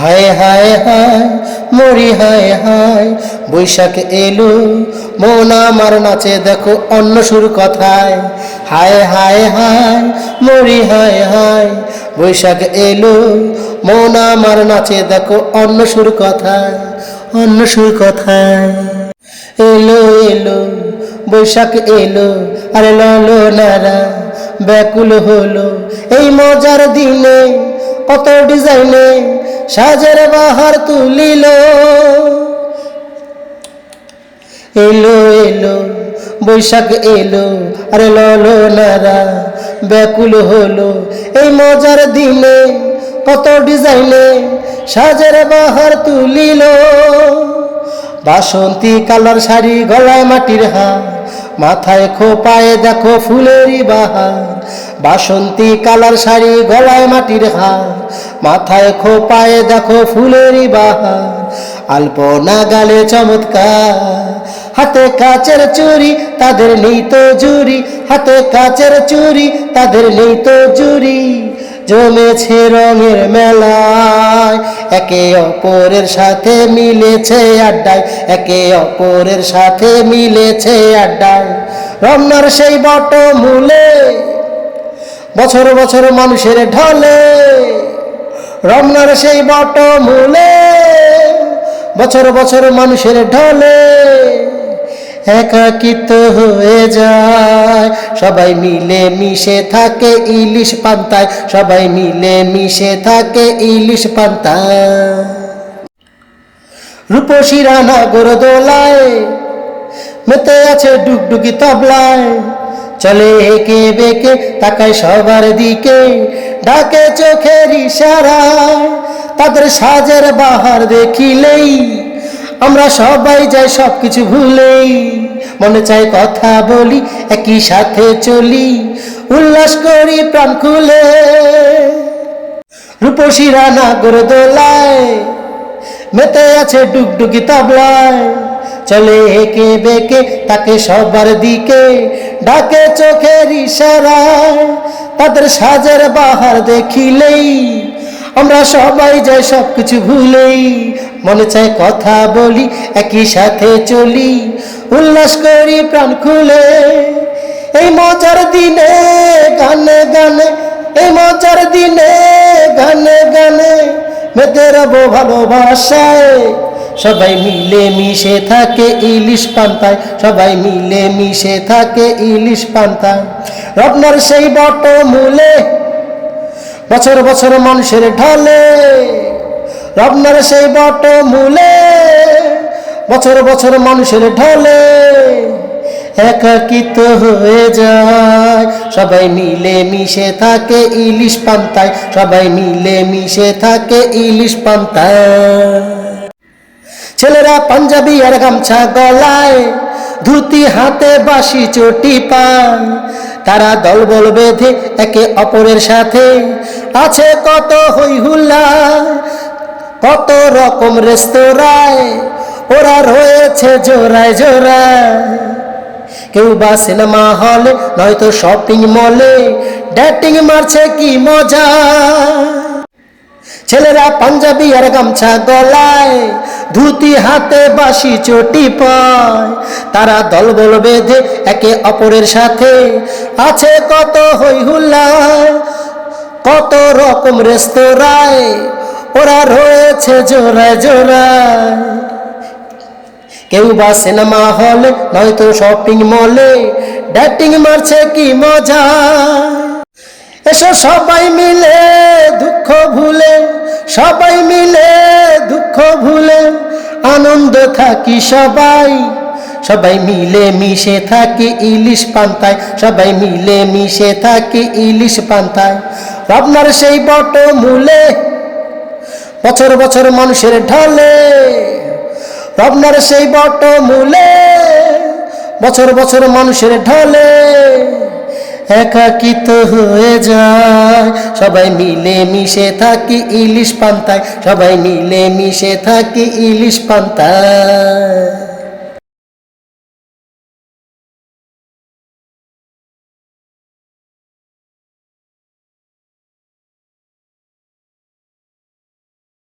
হায় হায় হায় মরি হায় হায়, বৈশাখ এলো মন আমার নাচে দেখো অন্য সুর কথায়। হায় হায় হায় মরি হায় হায়, বৈশাখ এলো মন আমার নাচে দেখো অন্য সুর কথায়, অন্য সুর কথায়। এলো এলো বৈশাখ এলো, আরে ললো নারা ব্যাকুল হলো এই মজার দিনে, কত ডিজাইনে সাজের বাহার তুলিল। এলো এলো বৈশাখ এলো, আরে ললো নারা ব্যাকুল হলো এই মজার দিনে, কত ডিজাইনে সাজের বাহার তুলিল। বাসন্তী কালার শাড়ি, গলায় মাটির হার, মাথায় খোপায় দেখো ফুলেরই বাহার। বাসন্তী কালার শাড়ি, গলায় মাটির হার, মাথায় খোপায় দেখো ফুলেরই বাহার। আলপনা গালে চমৎকার, হাতে কাচের চুড়ি তাদের নেই তো জুড়ি, হাতে কাচের চুড়ি তাদের নেই তো জুড়ি। জমেছে রঙের মেলায়, একে অপরের সাথে মিলেছে আড্ডায়, একে অপরের সাথে মিলেছে আড্ডায়। রমনার সেই বট মূলে বছর বছর মানুষের ঢলে, রমনার সেই বট মূলে বছর বছর মানুষের ঢলে। একাকিত্ব হয়ে যায়, সবাই মিলে মিশে থাকে ইলিশ পান্তায়, সবাই মিলে মিশে থাকে ইলিশ পান্তায়। রূপসী রানা গোরদোলায় মেতে আছে ডুগডুগি তবলায়, চলে একে বেঁকে তাকায় সবার দিকে, ডাকে চোখের ইশারায়। তাদের সাজের বাহার দেখিলেই আমরা সবাই যাই সবকিছু ভুলেই, মনে চায় কথা বলি একই সাথে চলি, উল্লাস করি প্রাণ খুলে। রূপসী রানা গোরদোলায় মেতে আছে ডুগডুগি তবলায়, চলে একে বেঁকে তাকে সবার দিকে, ডাকে চোখের ইশারায়। তাদের সাজের বাহার দেখিলেই আমরা সবাই যাই সবকিছু ভুলেই, মনে চায় কথা বলি একই সাথে চলি, উল্লাস করি প্রাণ খুলে। এই মজার দিনে গানে গানে, এই মজার দিনে গানে গানে মেতে রব ভালোবাসায়, সবাই মিলে মিশে থাকে ইলিশ পান্তায়, সবাই মিলে মিশে থাকে ইলিশ পান্তায়। রমনার সেই বট মূলে বছর বছর মানুষের ঢলে, রমনার সেই বট মূলে বছর বছর মানুষের ঢলে। একাকিত্ব হয়ে যায়, সবাই মিলে মিশে থাকে ইলিশ পান্তায়, সবাই মিলে মিশে থাকে ইলিশ পান্তায়। ছেলেরা পাঞ্জাবি আর গামছা গলায়, ধুতি হাতে বাঁশি চটি পায়, তারা দলবল বেঁধে একে অপরের সাথে আছে কত হই হুল্লা, কত রকম রেস্তোরাঁয় ওরা রয়েছে জোড়ায় জোড়ায়। কেউ বা সিনেমা হলে নয়তো শপিং মলে ডেটিং মারছে কি মজা। ছেলেরা পাঞ্জাবি আর গামছা গলায়, ধুতি হাতে বাঁশি চটি পায়, তারা দলবল বেঁধে একে অপরের সাথে আছে কত হই হুল্লায়, কত রকম রেস্তোরাঁয় ওরা রয়েছে জোড়ায় জোড়ায়। কেউ বা সিনেমা হলে নয়তো শপিং মলে ডেটিং মারছে কি মজা। এসো সবাই মিলে দুঃখ ভুলে, সবাই মিলে দুঃখ ভুলে আনন্দ থাকি সবাই, সবাই মিলে মিশে থাকি ইলিশ পান্তায়, সবাই মিলে মিশে থাকি ইলিশ পান্তায়। রমনার সেই বট মূলে বছর বছর মানুষের ঢলে, রমনার সেই বট মূলে বছর বছর মানুষের ঢলে। একাকিত্ব হয়ে যায়, সবাই মিলে মিশে থাকি ইলিশ পান্তায়, সবাই মিলে মিশে থাকি ইলিশ পান্তায়।